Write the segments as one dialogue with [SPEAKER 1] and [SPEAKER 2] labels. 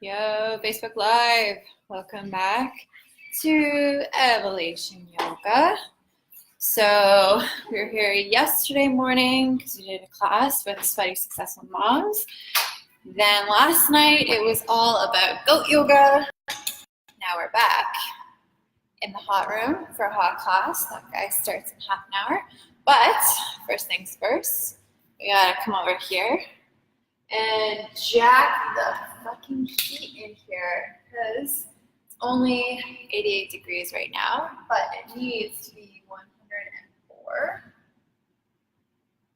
[SPEAKER 1] Yo, Facebook Live. Welcome back to Evolution Yoga. So we were here yesterday morning because we did a class with Sweaty Successful Moms. Then last night it was all about goat yoga. Now we're back in the hot room for a hot class. That guy starts in half an hour. But first things first, we gotta come over here and jack the fucking heat in here because it's only 88 degrees right now, but it needs to be 104.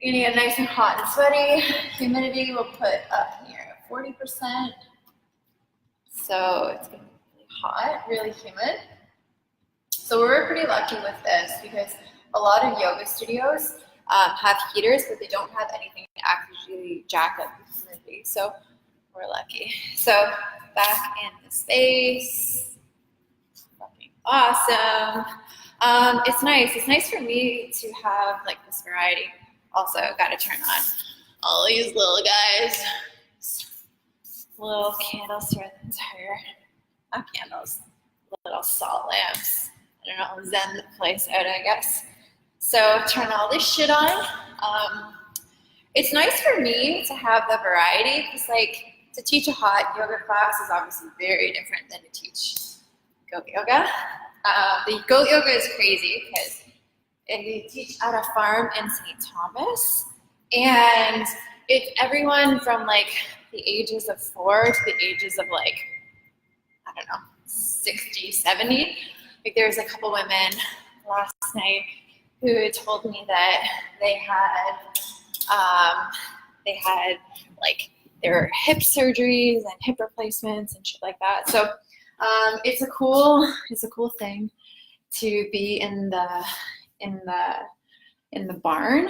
[SPEAKER 1] You're gonna get nice and hot and sweaty. Humidity will put up near 40%. So it's gonna be really hot, really humid. So we're pretty lucky with this because a lot of yoga studios have heaters, but they don't have anything to actually jack up the humidity. So we're lucky. So back in the space. Fucking awesome. It's nice. It's nice for me to have like this variety. Also, got to turn on all these little guys. Little candles throughout the entire, not candles, little salt lamps. I don't know, zen the place out, I guess. So turn all this shit on. It's nice for me to have the variety because like to teach a hot yoga class is obviously very different than to teach goat yoga. The goat yoga is crazy because they teach at a farm in St. Thomas, and it's everyone from like the ages of 4 to the ages of like, I don't know, 60, 70. Like there's a couple women last night who had told me that they had like their hip surgeries and hip replacements and shit like that. So it's a cool thing to be in the barn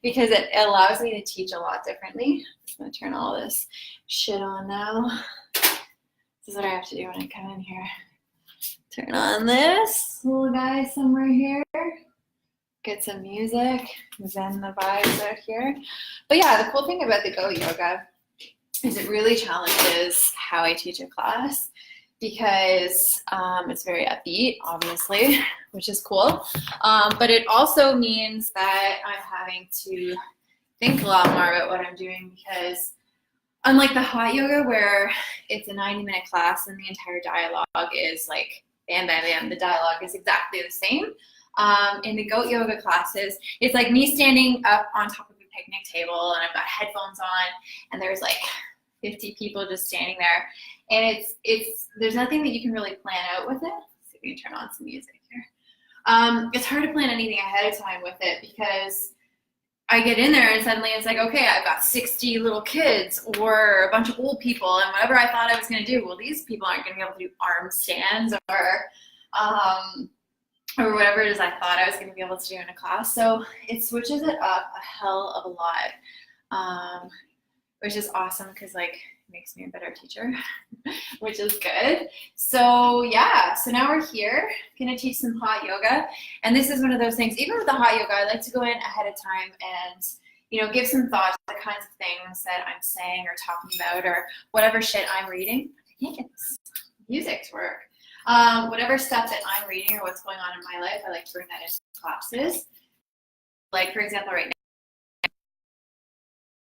[SPEAKER 1] because it allows me to teach a lot differently. I'm gonna turn all this shit on now. This is what I have to do when I come in here. Turn on this little guy somewhere here. Get some music, zen the vibes out here. But yeah, the cool thing about the goat yoga is it really challenges how I teach a class because it's very upbeat, obviously, which is cool. But it also means that I'm having to think a lot more about what I'm doing because unlike the hot yoga where it's a 90-minute class and the entire dialogue is like bam, bam, bam, the dialogue is exactly the same. In the goat yoga classes, it's like me standing up on top of a picnic table and I've got headphones on and there's like 50 people just standing there. And there's nothing that you can really plan out with it. Let's see if we can turn on some music here. It's hard to plan anything ahead of time with it because I get in there and suddenly it's like, okay, I've got 60 little kids or a bunch of old people and whatever I thought I was going to do, well, these people aren't going to be able to do arm stands or whatever it is I thought I was going to be able to do in a class. So it switches it up a hell of a lot, which is awesome because like it makes me a better teacher, which is good. So yeah, so now we're here, gonna teach some hot yoga. And this is one of those things, even with the hot yoga, I like to go in ahead of time and, you know, give some thought to the kinds of things that I'm saying or talking about or whatever shit I'm reading. I can't get this music to work. Whatever stuff that I'm reading or what's going on in my life, I like to bring that into classes. Like, for example, right now,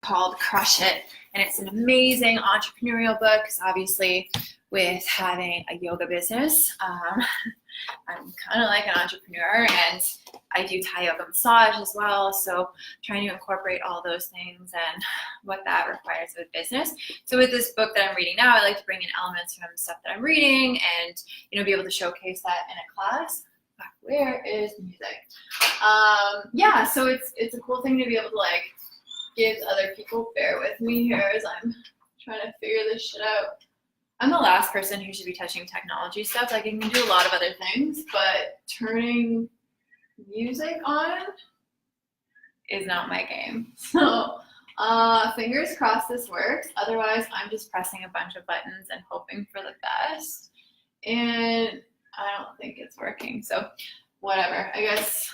[SPEAKER 1] called Crush It, and it's an amazing entrepreneurial book because obviously with having a yoga business, I'm kind of like an entrepreneur and I do Thai yoga massage as well, so trying to incorporate all those things and what that requires of a business. So with this book that I'm reading now, I like to bring in elements from stuff that I'm reading and, you know, be able to showcase that in a class. Where is music? Yeah, so it's a cool thing to be able to like give other people. Bear with me here as I'm trying to figure this shit out. I'm the last person who should be touching technology stuff. Like I can do a lot of other things, but turning music on is not my game. So fingers crossed this works. Otherwise, I'm just pressing a bunch of buttons and hoping for the best. And I don't think it's working. So whatever. I guess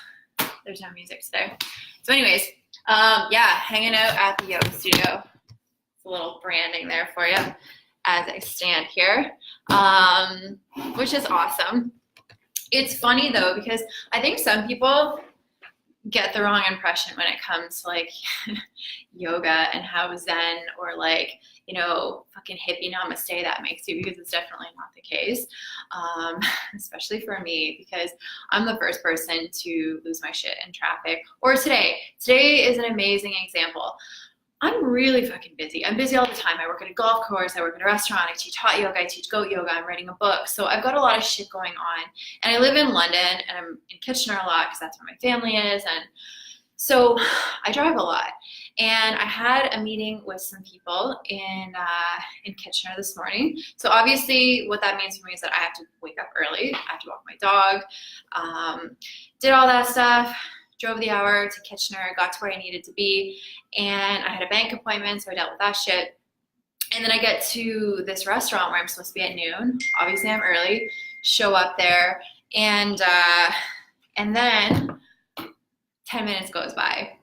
[SPEAKER 1] there's no music today. So anyways, yeah, hanging out at the yoga studio. It's a little branding there for you. as I stand here, which is awesome. It's funny though, because I think some people get the wrong impression when it comes to like yoga and how zen or like, you know, fucking hippie namaste that makes you, because it's definitely not the case. Especially for me, because I'm the first person to lose my shit in traffic. Or today is an amazing example. I'm really fucking busy. I'm busy all the time. I work at a golf course, I work at a restaurant, I teach hot yoga, I teach goat yoga, I'm writing a book. So I've got a lot of shit going on. And I live in London and I'm in Kitchener a lot because that's where my family is. And so I drive a lot. And I had a meeting with some people in Kitchener this morning. So obviously what that means for me is that I have to wake up early. I have to walk my dog, did all that stuff. Drove the hour to Kitchener, got to where I needed to be, and I had a bank appointment, so I dealt with that shit. And then I get to this restaurant where I'm supposed to be at noon. Obviously, I'm early. Show up there, and then 10 minutes goes by.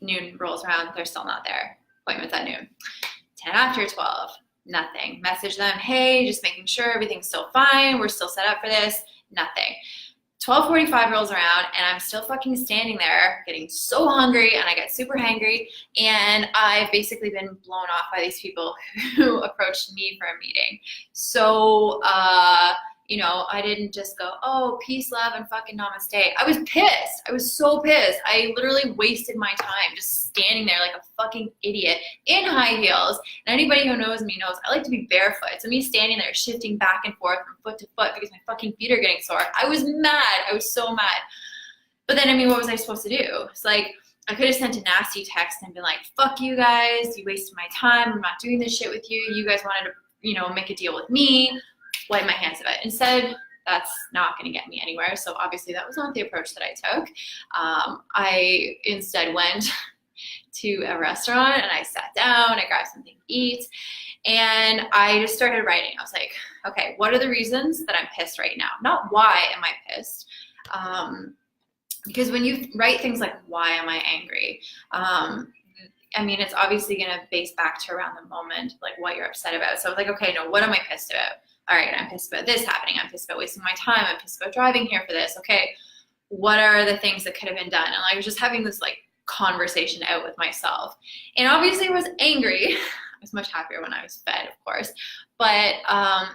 [SPEAKER 1] Noon rolls around, they're still not there. Appointment's at noon. 10 after 12, nothing. Message them, hey, just making sure everything's still fine. We're still set up for this. Nothing. 12:45 rolls around and I'm still fucking standing there getting so hungry, and I get super hangry, and I've basically been blown off by these people who approached me for a meeting. So, you know, I didn't just go, oh, peace, love, and fucking namaste. I was pissed. I was so pissed. I literally wasted my time just standing there like a fucking idiot in high heels. And anybody who knows me knows I like to be barefoot. So me standing there shifting back and forth from foot to foot because my fucking feet are getting sore. I was mad. I was so mad. But then, I mean, what was I supposed to do? It's like, I could have sent a nasty text and been like, fuck you guys. You wasted my time. I'm not doing this shit with you. You guys wanted to, you know, make a deal with me. Wipe my hands of it. Instead, that's not going to get me anywhere. So obviously that was not the approach that I took. I instead went to a restaurant and I sat down, I grabbed something to eat, and I just started writing. I was like, okay, what are the reasons that I'm pissed right now? Not why am I pissed? Because when you write things like, why am I angry? I mean, it's obviously going to base back to around the moment, like what you're upset about. So I was like, okay, no, what am I pissed about? All right, I'm pissed about this happening. I'm pissed about wasting my time. I'm pissed about driving here for this. Okay, what are the things that could have been done? And I was just having this like conversation out with myself. And obviously I was angry. I was much happier when I was fed, of course. But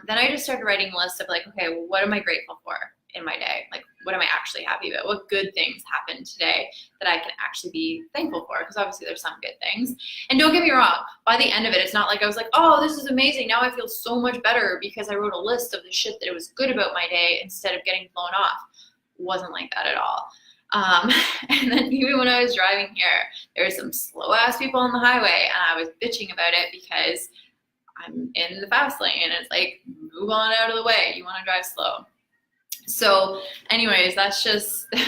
[SPEAKER 1] then I just started writing a list of like, okay, well, what am I grateful for in my day? Like, what am I actually happy about? What good things happened today that I can actually be thankful for? Because obviously there's some good things. And don't get me wrong, by the end of it, it's not like I was like, oh, this is amazing. Now I feel so much better because I wrote a list of the shit that it was good about my day instead of getting blown off. It wasn't like that at all. And then even when I was driving here, there were some slow ass people on the highway, and I was bitching about it because I'm in the fast lane and it's like, move on out of the way. You want to drive slow. So anyways, that's just the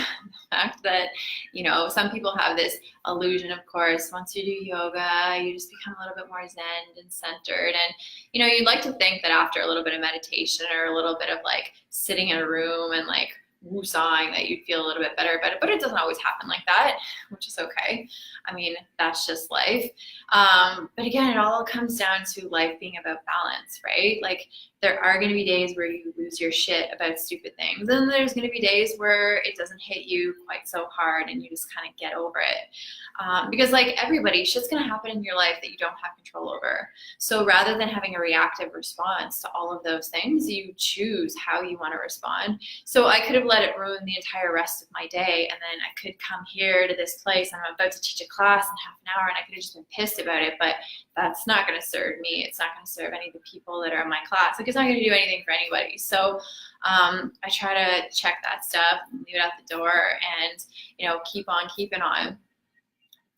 [SPEAKER 1] fact that, you know, some people have this illusion, of course, once you do yoga, you just become a little bit more zen and centered. And, you know, you'd like to think that after a little bit of meditation or a little bit of like sitting in a room and like woosawing that you'd feel a little bit better about it, but it doesn't always happen like that, which is okay. I mean, that's just life. But again, it all comes down to life being about balance, right? Like, there are going to be days where you lose your shit about stupid things, and there's going to be days where it doesn't hit you quite so hard and you just kind of get over it. Because like everybody, shit's going to happen in your life that you don't have control over. So rather than having a reactive response to all of those things, you choose how you want to respond. So I could have let it ruin the entire rest of my day, and then I could come here to this place and I'm about to teach a class in half an hour and I could have just been pissed about it, but that's not going to serve me. It's not going to serve any of the people that are in my class. Like, it's not going to do anything for anybody. So I try to check that stuff, leave it at the door, and, you know, keep on keeping on.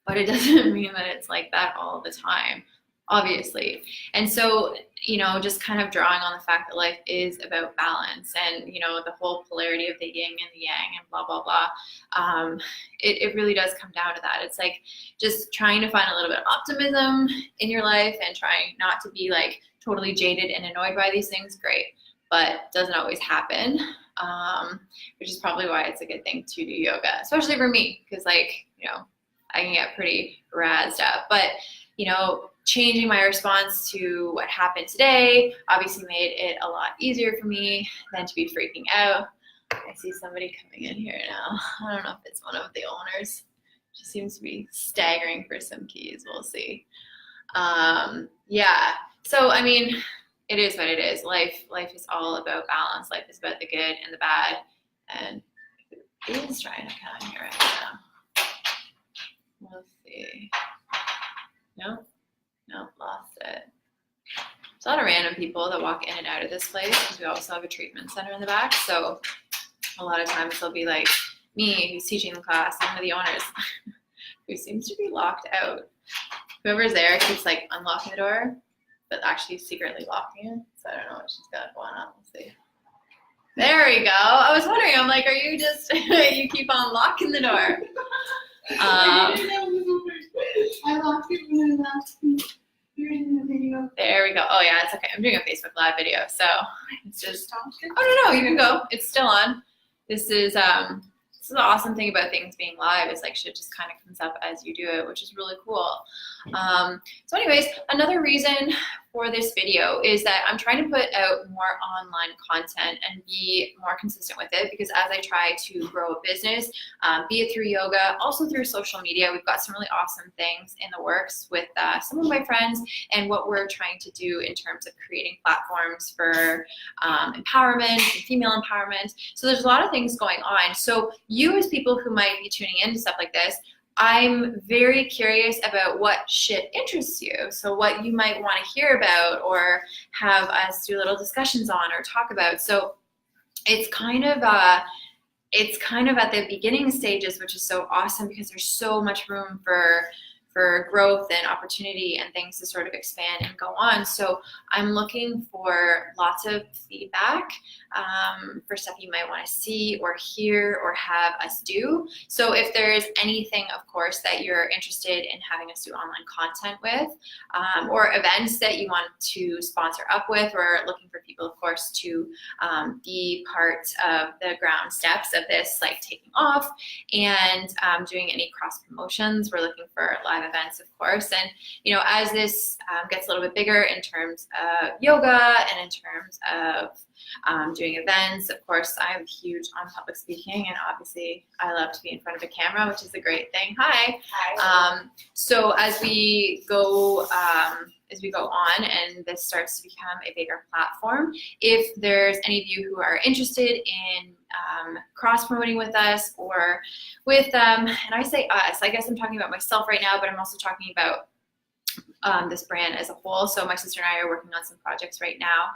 [SPEAKER 1] But it doesn't mean that it's like that all the time, obviously. And so, you know, just kind of drawing on the fact that life is about balance, and, you know, the whole polarity of the yin and the yang and blah, blah, blah. It really does come down to that. It's like just trying to find a little bit of optimism in your life and trying not to be like totally jaded and annoyed by these things. Great, but doesn't always happen, which is probably why it's a good thing to do yoga, especially for me, because, like, you know, I can get pretty razzed up. But, you know, changing my response to what happened today obviously made it a lot easier for me than to be freaking out. I see somebody coming in here now. I don't know if it's one of the owners. She seems to be staggering for some keys. We'll see. Yeah, so I mean, it is what it is. Life is all about balance. Life is about the good and the bad. And who is trying to come in here right now? Let's see. Nope, lost it. There's a lot of random people that walk in and out of this place because we also have a treatment center in the back. So a lot of times they'll be like me, who's teaching the class, and one of the owners who seems to be locked out. Whoever's there keeps like unlocking the door, but actually secretly locking it. So I don't know what she's got going on. We'll see. There we go. I was wondering, I'm like, are you just, you keep on locking the door?
[SPEAKER 2] I locked it when I last you're in the video.
[SPEAKER 1] There we go. Oh yeah, it's okay. I'm doing a Facebook Live video, so it's just, oh no, you can go. It's still on. This is the awesome thing about things being live is like shit just kind of comes up as you do it, which is really cool. So anyways, another reason for this video is that I'm trying to put out more online content and be more consistent with it, because as I try to grow a business, be it through yoga, also through social media, we've got some really awesome things in the works with some of my friends and what we're trying to do in terms of creating platforms for empowerment and female empowerment. So there's a lot of things going on. So you as people who might be tuning in to stuff like this, I'm very curious about what shit interests you. So what you might want to hear about or have us do little discussions on or talk about. So it's kind of at the beginning stages, which is so awesome because there's so much room for growth and opportunity and things to sort of expand and go on. So I'm looking for lots of feedback for stuff you might want to see or hear or have us do. So if there's anything, of course, that you're interested in having us do online content with, or events that you want to sponsor up with, we're looking for people, of course, to be part of the ground steps of this, like taking off and doing any cross promotions. We're looking for live events, of course, and you know, as this gets a little bit bigger in terms of yoga and in terms of doing events, of course, I'm huge on public speaking, and obviously I love to be in front of a camera, which is a great thing. Hi. So as we go on and this starts to become a bigger platform, if there's any of you who are interested in cross promoting with us or with and I say us, I guess I'm talking about myself right now, but I'm also talking about this brand as a whole. So my sister and I are working on some projects right now,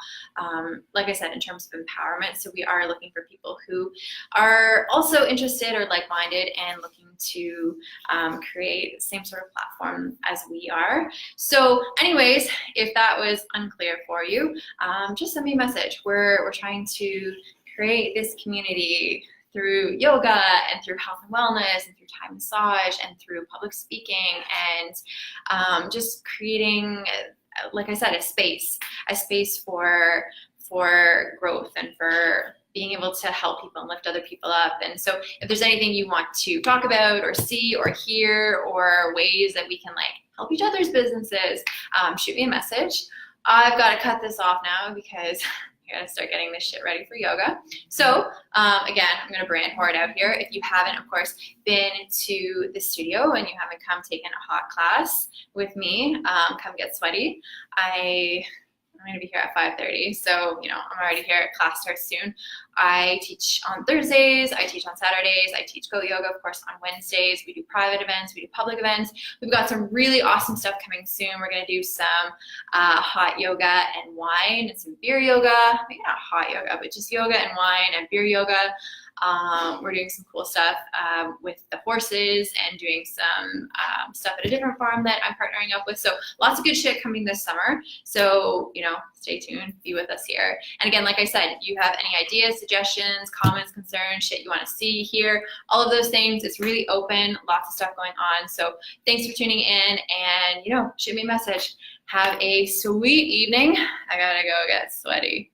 [SPEAKER 1] like I said, in terms of empowerment. So we are looking for people who are also interested or like-minded and looking to create the same sort of platform as we are. So anyways, if that was unclear for you, just send me a message. We're trying to create this community through yoga and through health and wellness and through Thai massage and through public speaking and just creating, like I said, a space for growth and for being able to help people and lift other people up. And so if there's anything you want to talk about or see or hear or ways that we can like help each other's businesses, shoot me a message. I've got to cut this off now because I gotta start getting this shit ready for yoga. So again, I'm gonna brand whore it out here. If you haven't, of course, been to the studio and you haven't come taken a hot class with me, come get sweaty. I'm gonna be here at 5:30, so you know I'm already here. Class starts soon. I teach on Thursdays, I teach on Saturdays, I teach goat yoga, of course, on Wednesdays. We do private events, we do public events. We've got some really awesome stuff coming soon. We're gonna do some hot yoga and wine and some beer yoga. Maybe not hot yoga, but just yoga and wine and beer yoga. We're doing some cool stuff with the horses and doing some stuff at a different farm that I'm partnering up with. So lots of good shit coming this summer. So, you know, stay tuned, be with us here. And again, like I said, if you have any ideas, suggestions, comments, concerns, shit you want to see, hear, all of those things, it's really open, lots of stuff going on. So thanks for tuning in and, you know, shoot me a message. Have a sweet evening. I gotta go get sweaty.